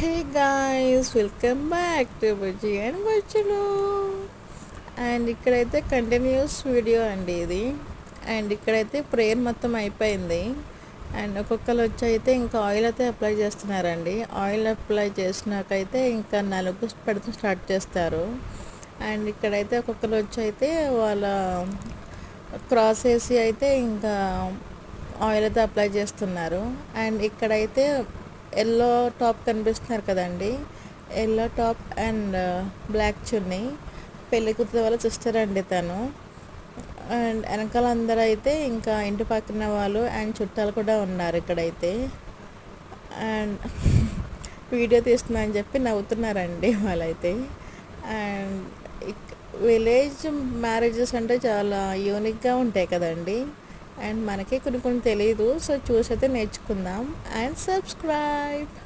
Hey guys, welcome back to Bujji and బుజ్జులు. And ఇక్కడైతే continuous video అండి ఇది. అండ్ ఇక్కడైతే ప్రేయర్ మొత్తం అయిపోయింది. అండ్ ఒక్కొక్కరు వచ్చి అయితే ఇంకా ఆయిల్ అయితే అప్లై చేస్తున్నారండి. ఆయిల్ అప్లై చేసినాకైతే ఇంకా నలుగు పెడుతూ స్టార్ట్ చేస్తారు. అండ్ ఇక్కడైతే ఒక్కొక్కరు వచ్చి అయితే వాళ్ళ క్రాస్ వేసి అయితే ఇంకా ఆయిల్ అయితే అప్లై చేస్తున్నారు. అండ్ ఇక్కడైతే ఎల్లో టాప్ కనిపిస్తున్నారు కదండి, ఎల్లో టాప్ అండ్ బ్లాక్ చున్నీ పెళ్లి కూతురు వాళ్ళ సిస్టర్ అండి తను. అండ్ వెనకాల అందరూ అయితే ఇంకా ఇంటి పక్కన వాళ్ళు అండ్ చుట్టాలు కూడా ఉన్నారు ఇక్కడైతే. అండ్ వీడియో తీస్తున్నా అని చెప్పి నవ్వుతున్నారండి వాళ్ళైతే. అండ్ విలేజ్ మ్యారేజెస్ అంటే చాలా యూనిక్గా ఉంటాయి కదండి. అండ్ మనకి కొన్ని కొన్ని తెలియదు, సో చూసి అయితే నేర్చుకుందాం. And subscribe.